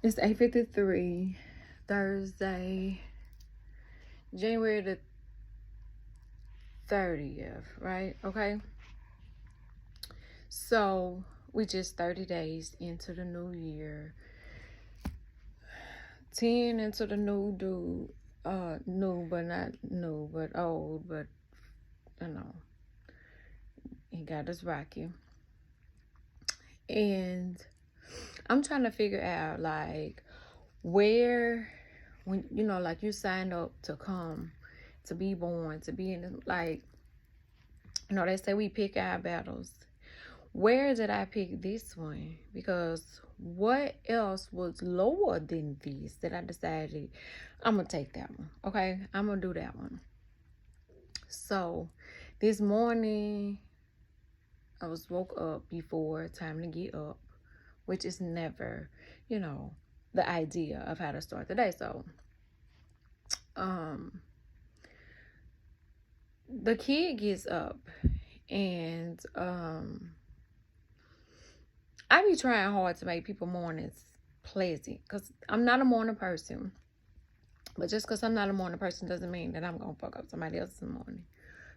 It's 8:53, Thursday, January the 30th, right? Okay. So we just 30 days into the new year. 10 into the new but not new, but old, but you know, he got us rocky. And I'm trying to figure out like where when like you signed up to come, to be born, to be in the, like they say we pick our battles. Where did I pick this one? Because what else was lower than this that I decided I'm gonna take that one? Okay, I'm gonna do that one. So this morning I was woke up before time to get up, which is never, you know, the idea of how to start the day. So um the kid gets up and I be trying hard to make people mornings pleasant because I'm not a morning person. But just because I'm not a morning person doesn't mean that I'm gonna fuck up somebody else's morning.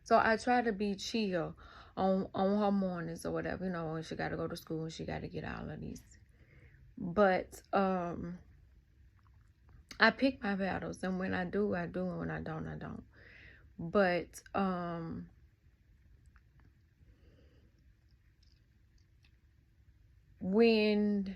So I try to be chill on her mornings or whatever, when she gotta go to school and she gotta get all of these. But I pick my battles, and when I do, I do, and when I don't, I don't. But when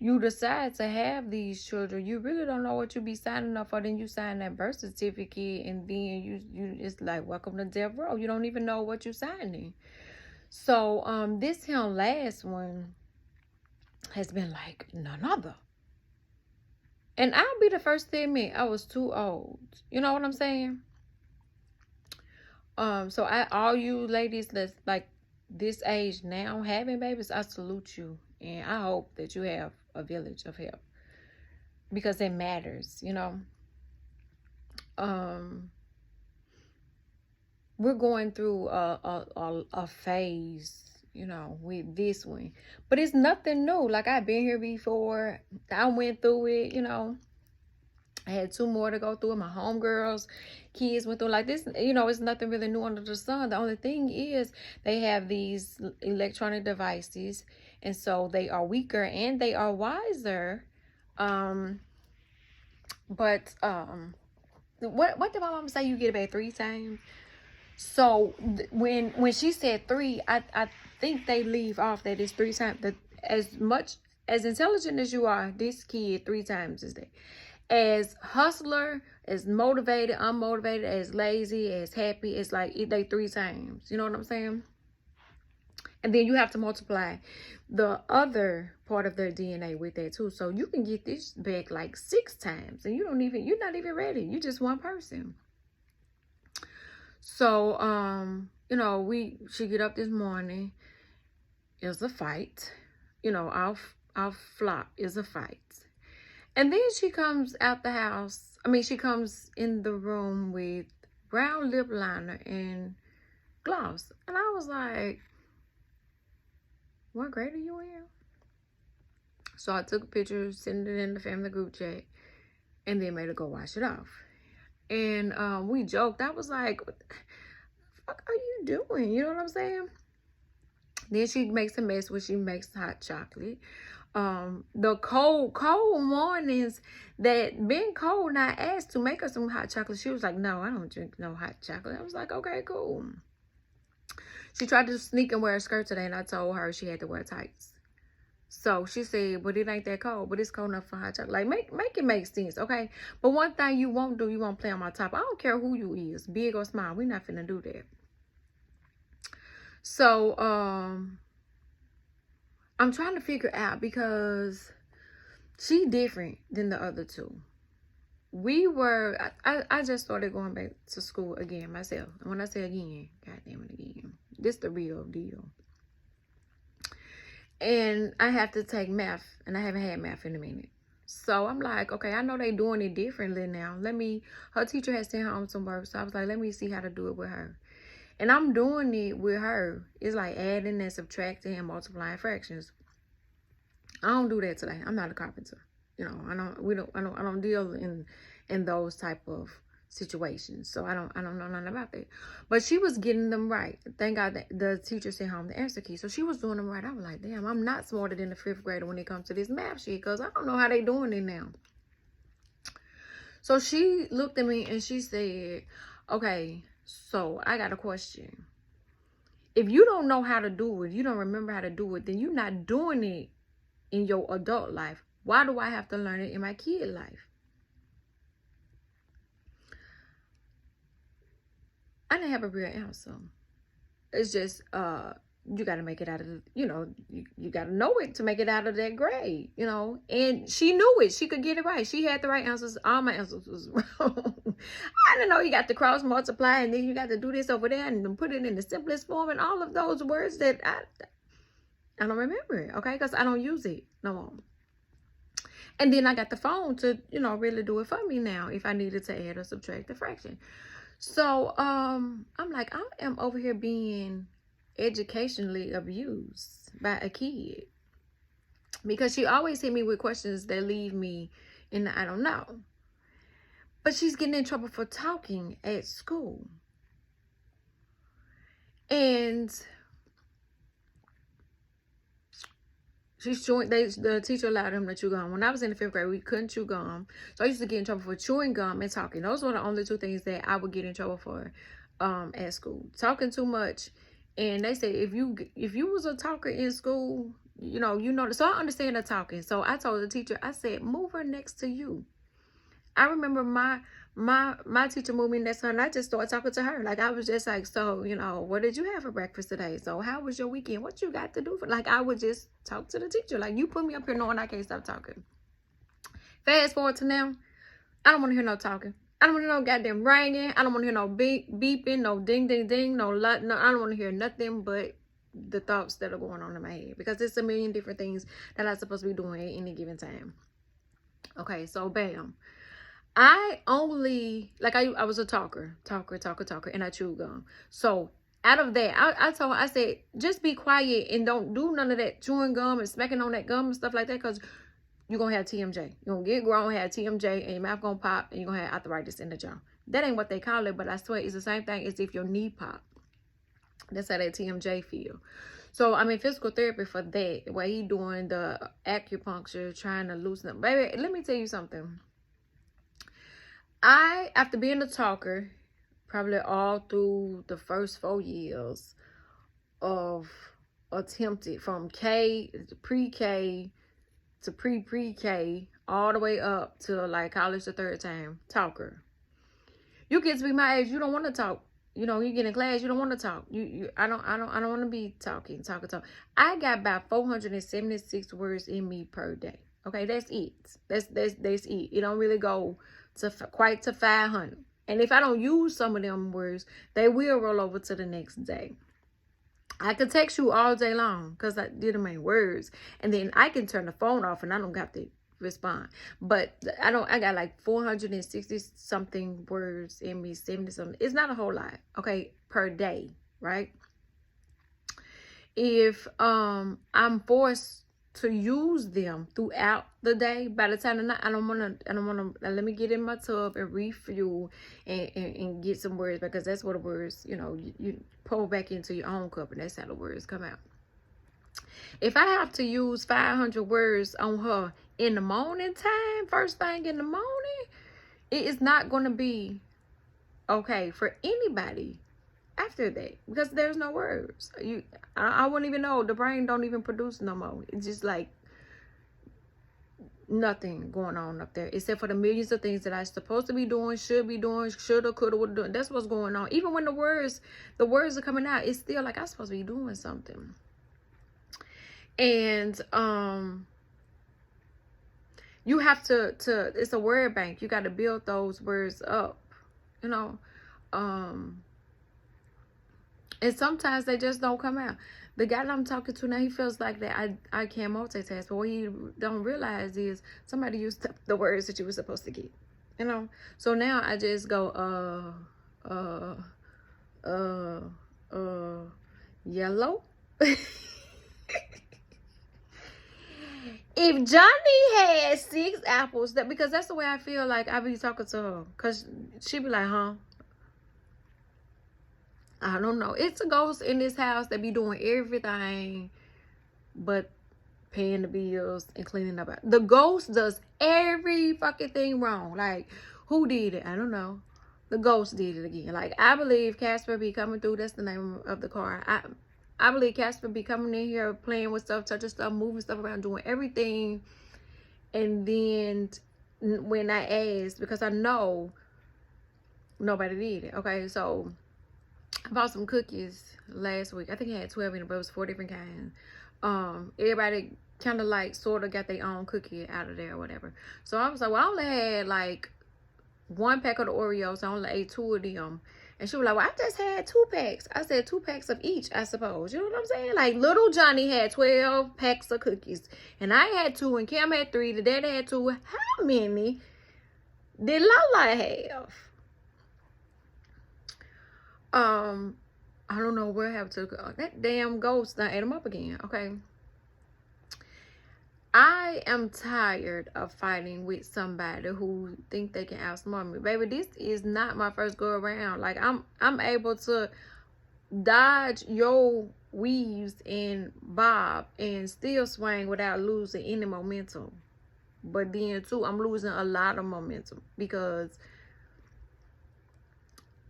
you decide to have these children, you really don't know what you be signing up for. Then you sign that birth certificate, and then you it's like welcome to death row. You don't even know what you're signing. So this last one has been like none other. And I'll be the first to admit I was too old. You know what I'm saying? So all you ladies that's like this age now having babies, I salute you, and I hope that you have a village of help because it matters. Um, we're going through a phase, with this one, but it's nothing new. Like I've been here before. I went through it. I had two more to go through. My homegirls, kids went through like this. It's nothing really new under the sun. The only thing is they have these electronic devices, and so they are weaker and they are wiser. But what did my mom say? You get about 3 times. So when she said three, I think they leave off that it's 3 times. That as much as intelligent as you are, this kid 3 times is that. As hustler, as motivated, unmotivated, as lazy, as happy, it's like they 3 times. You know what I'm saying? And then you have to multiply the other part of their DNA with that too. So you can get this back like 6 times, and you're not even ready. You're just one person. So she get up this morning. It's a fight. Our flop is a fight. And then she comes out the house. She comes in the room with brown lip liner and gloss. And I was like, what grade are you in? So I took a picture, sent it in the family group chat, and then made her go wash it off. And we joked. I was like, what the fuck are you doing? You know what I'm saying? Then she makes a mess when she makes hot chocolate. The cold mornings that been cold, and I asked to make her some hot chocolate. She was like, no, I don't drink no hot chocolate. I was like, okay, cool. She tried to sneak and wear a skirt today, and I told her she had to wear tights. So she said, but it ain't that cold, but it's cold enough for hot chocolate. Like, make it make sense, okay? But one thing you won't do, you won't play on my top. I don't care who you is, big or small. We're not finna do that. So, I'm trying to figure out because she different than the other two. I just started going back to school again myself. And when I say again, goddamn it again. This the real deal. And I have to take math, and I haven't had math in a minute. So I'm like, okay, I know they doing it differently now. Her teacher has sent home some work. So I was like, let me see how to do it with her. And I'm doing it with her. It's like adding and subtracting and multiplying fractions. I don't do that today. I'm not a carpenter. You know, I don't deal in those type of situations. So I don't know nothing about that. But she was getting them right. Thank God that the teacher sent home the answer key. So she was doing them right. I was like, damn, I'm not smarter than the 5th grader when it comes to this math sheet, because I don't know how they doing it now. So she looked at me and she said, okay, so I got a question. If you don't know how to do it, you don't remember how to do it, then you're not doing it in your adult life. Why do I have to learn it in my kid life? I didn't have a real answer. It's just you got to make it out of the, you got to know it to make it out of that grade, and she knew it. She could get it right. She had the right answers. All my answers was wrong. I didn't know you got to cross multiply, and then you got to do this over there and put it in the simplest form, and all of those words that I don't remember it, okay, because I don't use it no more. And then I got the phone to, really do it for me now if I needed to add or subtract the fraction. So I'm like, I am over here being educationally abused by a kid, because she always hit me with questions that leave me in the I don't know. But she's getting in trouble for talking at school. And she's chewing. The teacher allowed him to chew gum. When I was in the 5th grade, we couldn't chew gum. So I used to get in trouble for chewing gum and talking. Those were the only 2 things that I would get in trouble for at school. Talking too much. And they said if you was a talker in school, so I understand the talking. So I told the teacher, I said, move her next to you. I remember my teacher moved me next to her, and I just started talking to her. Like, I was just like, so, what did you have for breakfast today? So how was your weekend? What you got to do for, like, I would just talk to the teacher. Like, you put me up here knowing I can't stop talking. Fast forward to now, I don't want to hear no talking. I don't want to hear no goddamn ringing. I don't want to hear no beeping, no ding, ding, ding, no, I don't want to hear nothing but the thoughts that are going on in my head, because there's a million different things that I'm supposed to be doing at any given time. Okay, so bam. I was a talker, and I chewed gum. So out of that, I said, just be quiet and don't do none of that chewing gum and smacking on that gum and stuff like that, because you're going to have TMJ. You're going to get grown, have TMJ, and your mouth going to pop, and you're going to have arthritis in the jaw. That ain't what they call it, but I swear it's the same thing as if your knee pop. That's how that TMJ feel. So I'm in physical therapy for that, where he doing the acupuncture, trying to loosen up. Baby, let me tell you something. After being a talker, probably all through the first 4 years of attempted, from K to pre-K to pre-K, all the way up to like college the 3rd time, talker. You get to be my age, you don't want to talk. You get in class, you don't want to talk. I don't want to be talking. I got about 476 words in me per day. Okay, that's it. That's it. It don't really go to quite to 500. And if I don't use some of them words, they will roll over to the next day. I can text you all day long because I did them in words, and then I can turn the phone off and I don't have to respond. But I got like 460 something words in me, 70 something. It's not a whole lot, okay, per day, right? If I'm forced to use them throughout the day, by the time of the night, I don't want to let me get in my tub and refuel and get some words, because that's what the words, you pull back into your own cup, and that's how the words come out. If I have to use 500 words on her in the morning time, first thing in the morning, it is not going to be okay for anybody after that, because there's no words. I wouldn't even know. The brain don't even produce no more. It's just like nothing going on up there, except for the millions of things that I'm supposed to be doing, should be doing, shoulda, coulda, woulda doing. That's what's going on. Even when the words are coming out, it's still like I'm supposed to be doing something. And you have to it's a word bank. You got to build those words up, and sometimes they just don't come out. The guy that I'm talking to now, he feels like that I can't multitask, but what he don't realize is somebody used the words that you were supposed to get, so now I just go yellow. If Johnny had 6 apples, that because that's the way I feel like I be talking to her. Cause she be like, huh? I don't know. It's a ghost in this house that be doing everything but paying the bills and cleaning up. The ghost does every fucking thing wrong. Like, who did it? I don't know. The ghost did it again. Like, I believe Casper be coming through. That's the name of the car. I believe Casper be coming in here playing with stuff, touching stuff, moving stuff around, doing everything. And then when I asked, because I know nobody did it. Okay, so I bought some cookies last week. I think I had 12 in it, but it was 4 different kinds. Everybody kind of like sort of got their own cookie out of there or whatever. So I was like, well, I only had like 1 pack of the Oreos. So I only ate 2 of them. And she was like, well, I just had 2 packs. I said 2 packs of each, I suppose. You know what I'm saying? Like, little Johnny had 12 packs of cookies. And I had 2, and Cam had 3. The dad had 2. How many did Lala have? I don't know where I have to go. That damn ghost done ate them up again. Okay. I am tired of fighting with somebody who think they can outsmart me. Baby, this is not my first go around. Like, I'm able to dodge your weaves and bob and still swing without losing any momentum. But then too, I'm losing a lot of momentum because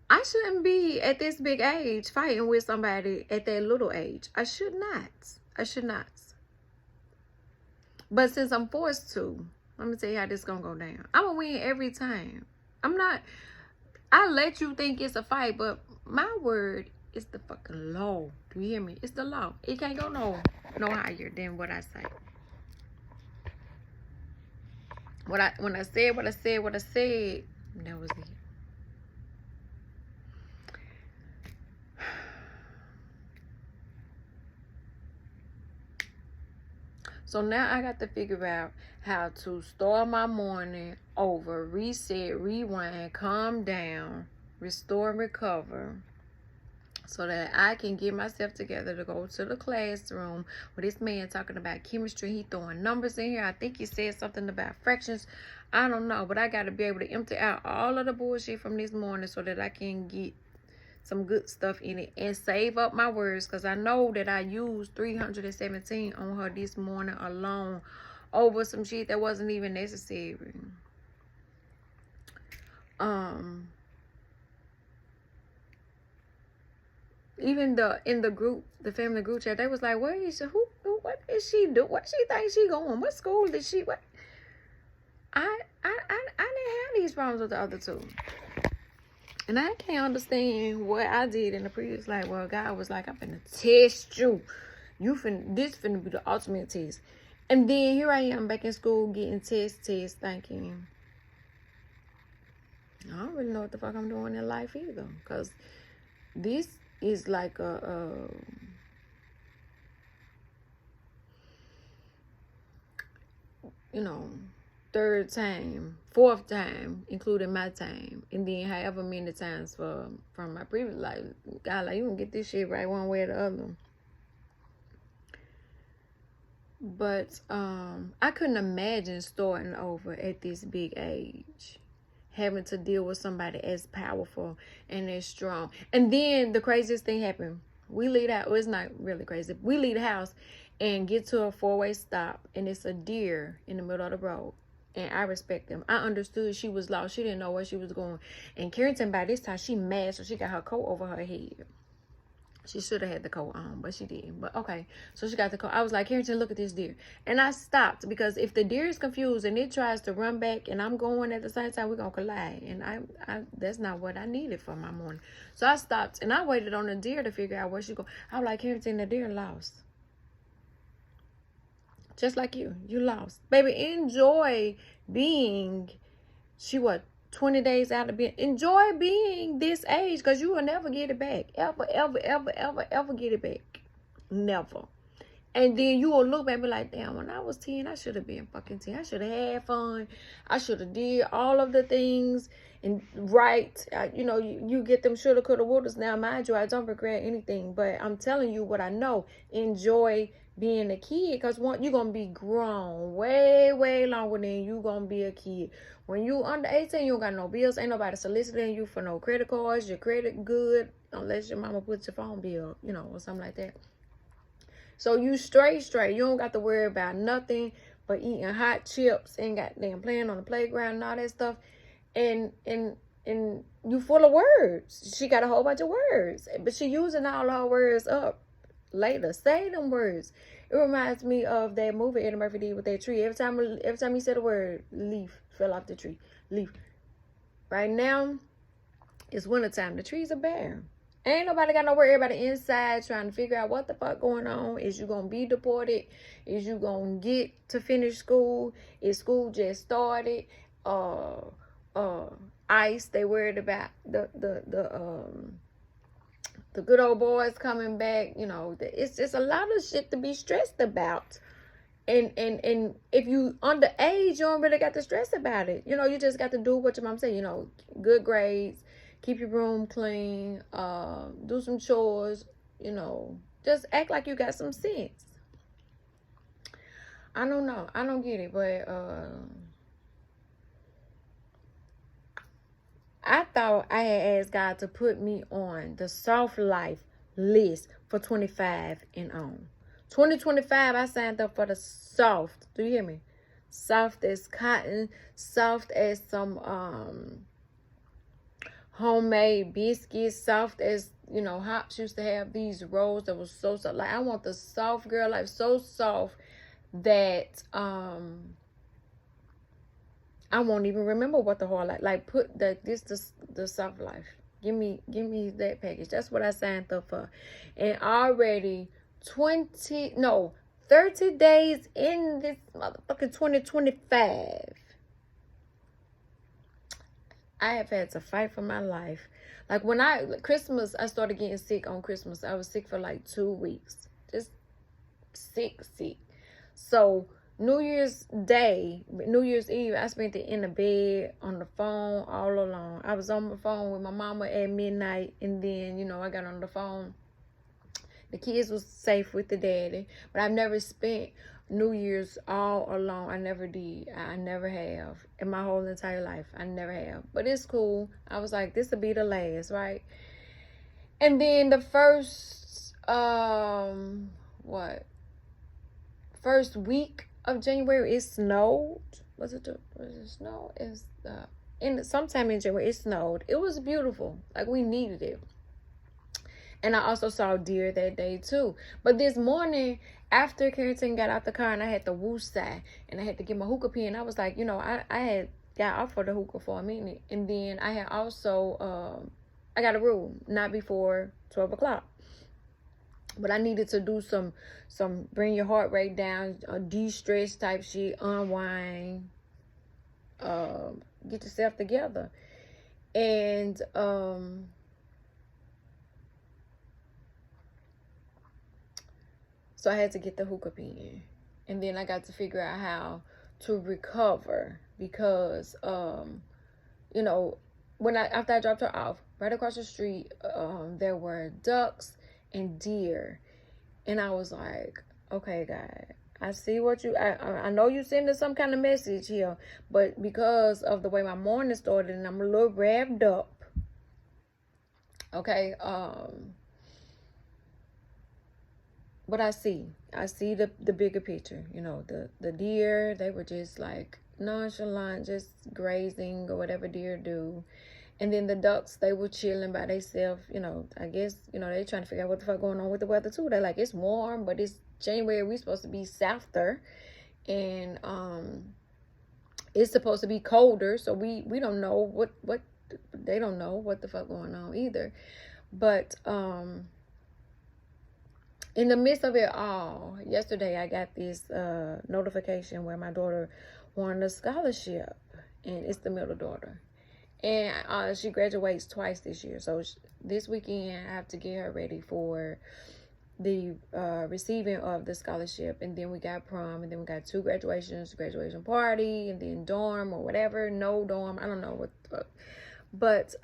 I shouldn't be at this big age fighting with somebody at that little age. I should not. I should not. But since I'm forced to, let me tell you how this gonna go down. I'm gonna win every time. I let you think it's a fight, but my word is the fucking law. Do you hear me? It's the law. It can't go no higher than what I say. When I said what I said, that was it. So now I got to figure out how to start my morning over, reset, rewind, calm down, restore, recover, so that I can get myself together to go to the classroom with this man talking about chemistry. He throwing numbers in here. I think he said something about fractions. I don't know, but I got to be able to empty out all of the bullshit from this morning so that I can get some good stuff in it and save up my words, because I know that I used 317 on her this morning alone over some shit that wasn't even necessary. Even in the group, the family group chat, they was like, "Where is she? What is she do? What she think she going? What school did she? What?" I didn't have these problems with the other 2. And I can't understand what I did in the previous life. Well, God was like, I'm finna test you. This finna be the ultimate test. And then here I am back in school getting test, thinking, I don't really know what the fuck I'm doing in life either. Because this is like you know, 3rd time, 4th time, including my time, and then however many times from my previous life. God, like, you can get this shit right one way or the other. But I couldn't imagine starting over at this big age, having to deal with somebody as powerful and as strong. And then the craziest thing happened. We leave the house. Well, it's not really crazy. We leave the house and get to a 4-way stop, and it's a deer in the middle of the road. And I respect them. I understood she was lost. She didn't know where she was going. And Carrington, by this time, she mad, so she got her coat over her head. She should have had the coat on, but she didn't. But okay, so she got the coat. I was like, Carrington, look at this deer. And I stopped, because if the deer is confused and it tries to run back and I'm going at the same time, we're going to collide. And I that's not what I needed for my morning. So I stopped and I waited on the deer to figure out where she go. I was like, Carrington, the deer lost. Just like you lost. Baby, enjoy being, 20 days out of being, enjoy being this age, because you will never get it back. Ever get it back. Never. And then you will look back and be like, damn, when I was 10, I should have been fucking 10. I should have had fun. I should have did all of the things and right. You know, you get them shoulda, coulda, wouldas. Now, mind you, I don't regret anything. But I'm telling you what I know. Enjoy being a kid. Because you're going to be grown way, way longer than you going to be a kid. When you under 18, you don't got no bills. Ain't nobody soliciting you for no credit cards. Your credit good. Unless your mama puts your phone bill, you know, or something like that. So you straight. You don't got to worry about nothing but eating hot chips and goddamn playing on the playground and all that stuff. And you full of words. She got a whole bunch of words, but she using all her words up later. Say them words. It reminds me of that movie Eddie Murphy did with that tree. Every time he said a word, leaf fell off the tree. Leaf. Right now, it's wintertime. The trees are bare. Ain't nobody got no worry about the inside trying to figure out what the fuck going on. Is you gonna be deported? Is you gonna get to finish school? Is school just started? ICE, they worried about the good old boys coming back. You know, it's just a lot of shit to be stressed about. And if you underage, you don't really got to stress about it. You know, you just got to do what your mom say. You know, good grades. Keep your room clean, do some chores, you know, just act like you got some sense. I don't know. I don't get it, but I thought I had asked God to put me on the soft life list for 25 and on. 2025, I signed up for the soft. Do you hear me? Soft as cotton, soft as some homemade biscuits, soft as, you know, Hops used to have these rolls that was so soft. Like, I want the soft girl life, so soft that I won't even remember what the hard life. Like, put the soft life. Give me that package. That's what I signed up for. And already 30 days in this motherfucking 2025. I have had to fight for my life. Like when Christmas, I started getting sick on Christmas. I was sick for like 2 weeks. Just sick. So New Year's Day, New Year's Eve, I spent it in the bed, on the phone, all alone. I was on my phone with my mama at midnight. And then, you know, I got on the phone. The kids was safe with the daddy. But I've never spent New Year's all alone. I never did. I never have. In my whole entire life, I never have. But it's cool. I was like, this will be the last, right? And then the first, first week of January, it snowed. Was it snow? It's sometime in January, it snowed. It was beautiful. Like, we needed it. And I also saw deer that day too. But this morning, after Carrington got out the car and I had the woosah and I had to get my hookah pen, I was like, you know, I had got off for the hookah for a minute. And then I had also, I got a room, not before 12 o'clock. But I needed to do some bring your heart rate down, de-stress type shit, unwind, get yourself together. And, so I had to get the hookah pen. And then I got to figure out how to recover. Because, you know, after I dropped her off, right across the street, there were ducks and deer. And I was like, okay, God, I see what I know you sending some kind of message here. But because of the way my morning started and I'm a little revved up. Okay, but I see the bigger picture. You know, the deer, they were just like nonchalant, just grazing or whatever deer do. And then the ducks, they were chilling by themselves. You know, I guess, you know, they trying to figure out what the fuck going on with the weather too. They're like, it's warm, but it's January. We supposed to be souther. And it's supposed to be colder. So we don't know what they don't know what the fuck going on either. But in the midst of it all, yesterday I got this notification where my daughter won a scholarship, and it's the middle daughter, and she graduates twice this year. So this weekend I have to get her ready for the receiving of the scholarship, and then we got prom, and then we got 2 graduations, graduation party, and then dorm or whatever, no dorm, I don't know what the fuck. But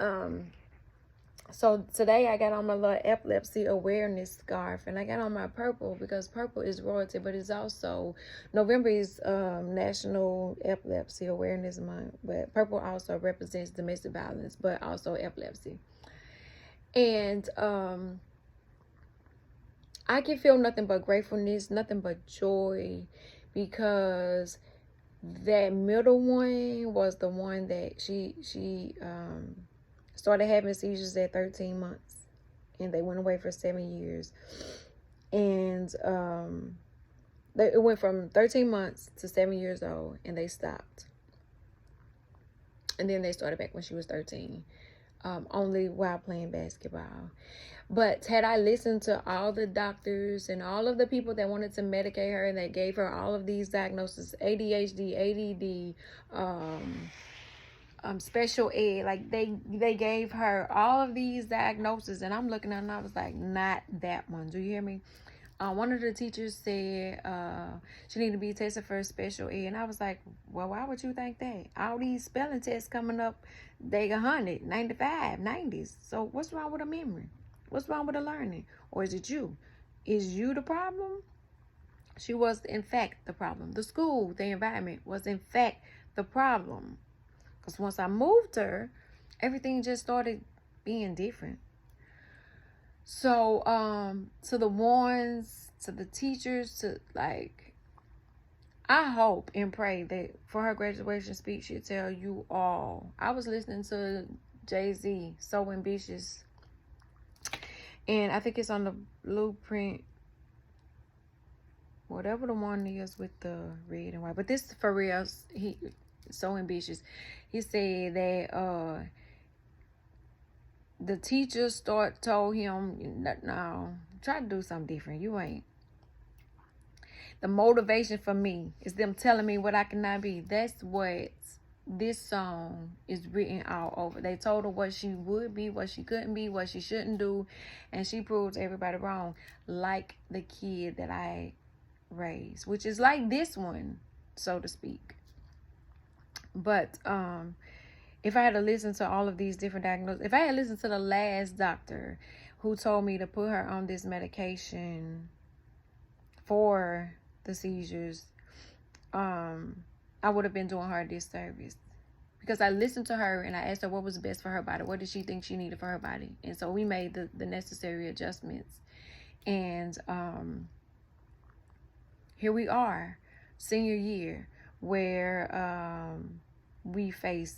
so today I got on my little epilepsy awareness scarf, and I got on my purple because purple is royalty, but it's also November is National Epilepsy Awareness Month, but purple also represents domestic violence, but also epilepsy. And I can feel nothing but gratefulness, nothing but joy, because that middle one was the one that she started having seizures at 13 months, and they went away for 7 years. And it went from 13 months to 7 years old, and they stopped. And then they started back when she was 13, only while playing basketball. But had I listened to all the doctors and all of the people that wanted to medicate her and that gave her all of these diagnoses, ADHD, ADD, special ed, like they gave her all of these diagnoses, and I'm looking at her and I was like, not that one. Do you hear me? One of the teachers said she needed to be tested for special ed, and I was like, well, why would you think that? All these spelling tests coming up, they 100, 95, 90s. So what's wrong with a memory? What's wrong with the learning? Or is it you? Is you the problem? She was, in fact, the problem. The school, the environment was, in fact, the problem. Because once I moved her, everything just started being different. So, to the ones, to the teachers, to like, I hope and pray that for her graduation speech, she'll tell you all. I was listening to Jay-Z, So Ambitious, and I think it's on the Blueprint, whatever the one is with the red and white. But this for real, he So Ambitious. He said that the teachers told him, no, try to do something different. You ain't. The motivation for me is them telling me what I cannot be. That's what this song is written all over. They told her what she would be, what she couldn't be, what she shouldn't do, and she proved everybody wrong, like the kid that I raised, which is like this one, so to speak. But if I had to listen to all of these different diagnoses, if I had listened to the last doctor who told me to put her on this medication for the seizures, I would have been doing her a disservice, because I listened to her and I asked her what was best for her body. What did she think she needed for her body? And so we made the necessary adjustments. And here we are, senior year, where we face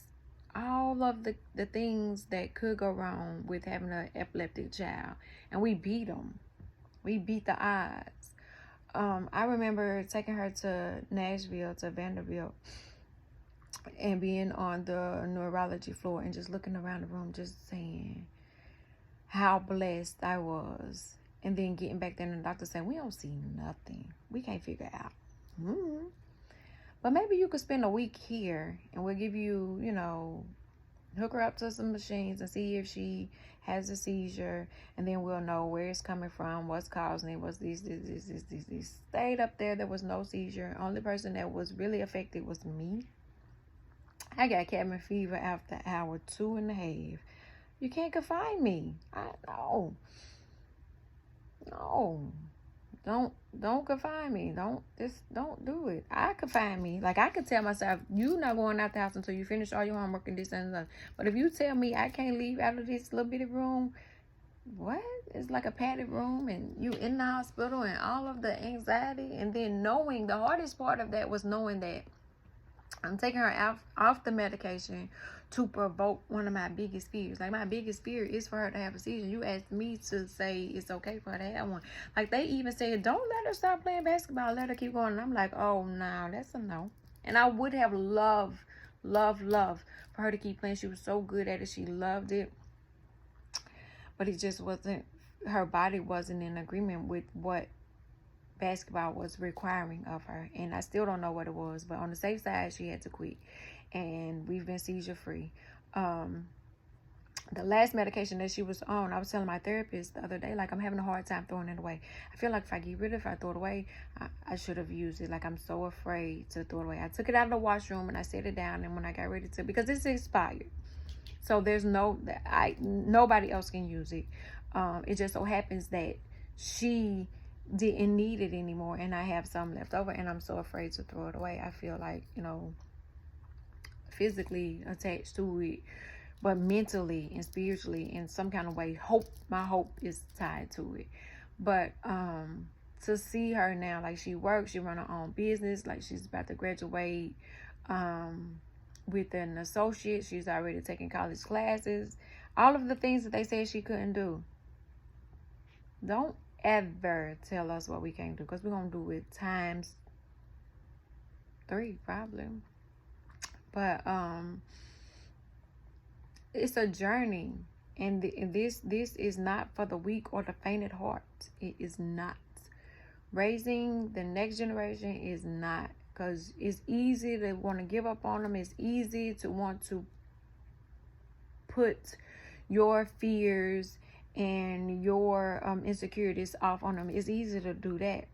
all of the things that could go wrong with having an epileptic child. And we beat them. We beat the odds. I remember taking her to Nashville, to Vanderbilt, and being on the neurology floor and just looking around the room, just saying how blessed I was. And then getting back there and the doctor saying, we don't see nothing. We can't figure it out. But maybe you could spend a week here and we'll give you, hook her up to some machines and see if she has a seizure, and then we'll know where it's coming from, what's causing it, what's these. Stayed up there. There was no seizure. Only person that was really affected was me. I got cabin fever after hour 2.5. You can't confine me. No. Don't confine me. Don't do it. I confine me. Like, I could tell myself, you not going out the house until you finish all your homework and this and that. But if you tell me I can't leave out of this little bitty room, what? It's like a padded room, and you in the hospital, and all of the anxiety, and then knowing, the hardest part of that was knowing that I'm taking her off the medication to provoke one of my biggest fears. Like, my biggest fear is for her to have a seizure. You asked me to say it's okay for her to have one. Like, they even said, don't let her stop playing basketball. Let her keep going. And I'm like, oh, no, that's a no. And I would have loved for her to keep playing. She was so good at it. She loved it. But it just wasn't, her body wasn't in agreement with what basketball was requiring of her. And I still don't know what it was, but on the safe side, she had to quit. And we've been seizure free. the last medication that she was on, I was telling my therapist the other day, like, I'm having a hard time throwing it away. I feel like if I get rid of it, if I throw it away, I should have used it. Like, I'm so afraid to throw it away. I took it out of the washroom and I set it down, and when I got ready to, because it's expired, so there's nobody else can use it. It just so happens that she didn't need it anymore, and I have some left over, and I'm so afraid to throw it away. I feel like, physically attached to it, but mentally and spiritually in some kind of way, my hope is tied to it. But to see her now, like, she works, she run her own business, like, she's about to graduate with an associate, she's already taking college classes, all of the things that they said she couldn't do. Don't ever tell us what we can't do, because we're gonna do it times 3 probably. But it's a journey, and this is not for the weak or the faint at heart. It is not. Raising the next generation is not, because it's easy to want to give up on them. It's easy to want to put your fears and your insecurities off on them. It's easy to do that,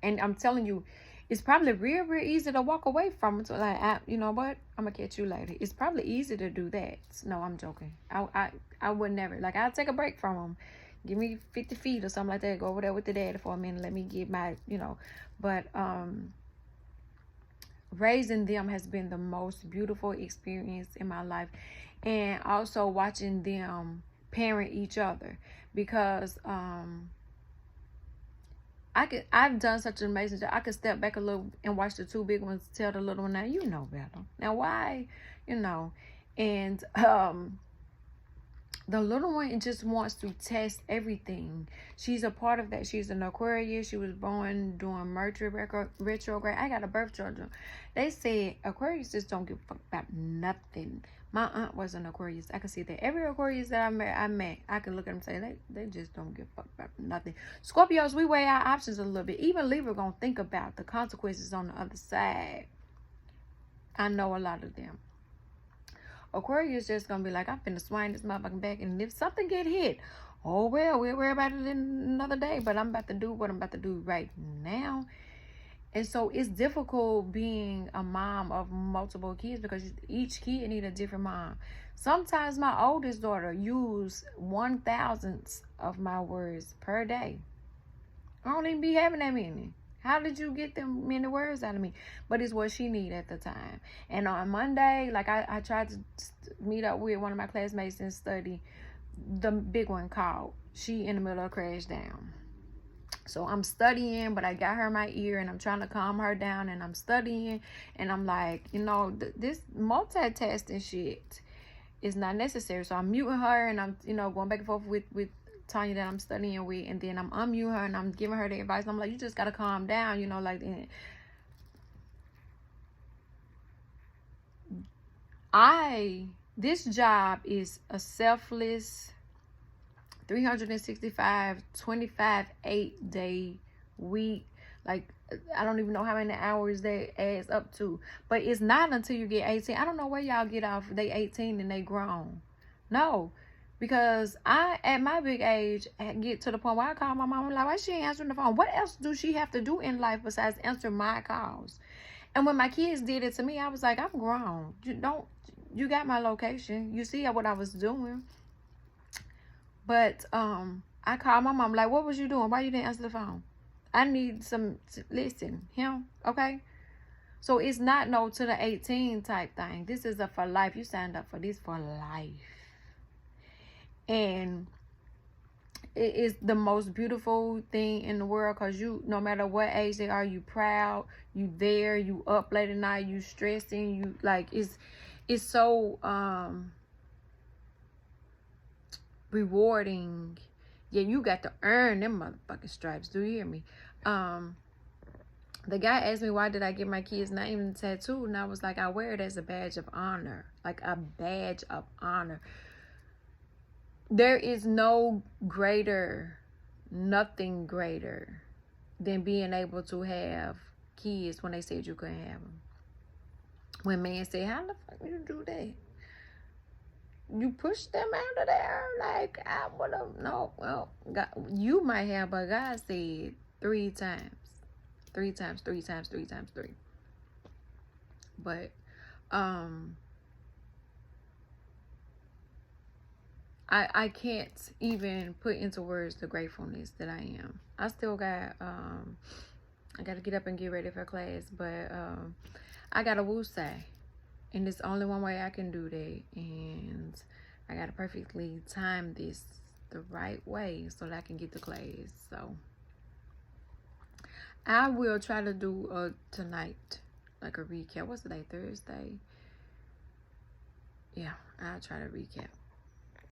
and I'm telling you, it's probably real easy to walk away from it. So, like, you know what? I'm gonna catch you later. It's probably easy to do that. No, I'm joking. I would never. Like, I'll take a break from them. Give me 50 feet or something like that. Go over there with the daddy for a minute. Let me get my, But raising them has been the most beautiful experience in my life, and also watching them parent each other, because I've done such an amazing job. I could step back a little and watch the 2 big ones tell the little one, now you know better. Now why, and the little one just wants to test everything. She's a part of that. She's an Aquarius. She was born during Mercury retrograde. I got a birth chart. They said Aquarius just don't give a fuck about nothing. My aunt was an Aquarius. I can see that. Every Aquarius that I met, I can look at them and say, they just don't give a fuck about nothing. Scorpios, we weigh our options a little bit. Even Libra gonna think about the consequences on the other side. I know a lot of them. Aquarius just gonna be like, I'm finna swing this motherfucking back, and if something get hit, oh well, we'll worry about it another day, but I'm about to do what I'm about to do right now. And so it's difficult being a mom of multiple kids, because each kid need a different mom. Sometimes my oldest daughter use 1,000th of my words per day. I don't even be having that many. How did you get them many words out of me? But it's what she need at the time. And on Monday, like, I tried to meet up with one of my classmates and study. The big one called. She in the middle of crash down. So I'm studying, but I got her in my ear, and I'm trying to calm her down, and I'm studying, and I'm like, this multitasking shit is not necessary. So I'm muting her, and I'm, going back and forth with Tanya that I'm studying with, and then I'm unmuting her, and I'm giving her the advice. And I'm like, you just gotta calm down, like. This job is a selfless 365, 25, 8-day week. Like, I don't even know how many hours that adds up to. But it's not until you get 18. I don't know where y'all get off. They 18 and they grown. No. Because I, at my big age, get to the point where I call my mom, like, why she ain't answering the phone? What else do she have to do in life besides answer my calls? And when my kids did it to me, I was like, I'm grown. You got my location. You see what I was doing. But I called my mom, like, what was you doing? Why you didn't answer the phone? I need listen, okay? So it's not no to the 18 type thing. This is a for life. You signed up for this for life. And it is the most beautiful thing in the world, because no matter what age they are, you proud, you there, you up late at night, you stressing, you like, it's so rewarding. Yeah, you got to earn them motherfucking stripes. Do you hear me? The guy asked me, why did I get my kid's name tattooed? And I was like, I wear it as a badge of honor. Like a badge of honor. There is nothing greater than being able to have kids when they said you couldn't have them. When man said, how the fuck you do that? you push them out of there. Like, I would have, no, well, God, you might have, but God said 3 times. 3 times, 3 times, 3 times, 3. But, I can't even put into words the gratefulness that I am. I still got, I got to get up and get ready for class, but, I got a woo say. And it's only one way I can do that. And I got to perfectly time this the right way so that I can get to class. So I will try to do tonight, like a recap. What's the day? Thursday? Yeah, I'll try to recap.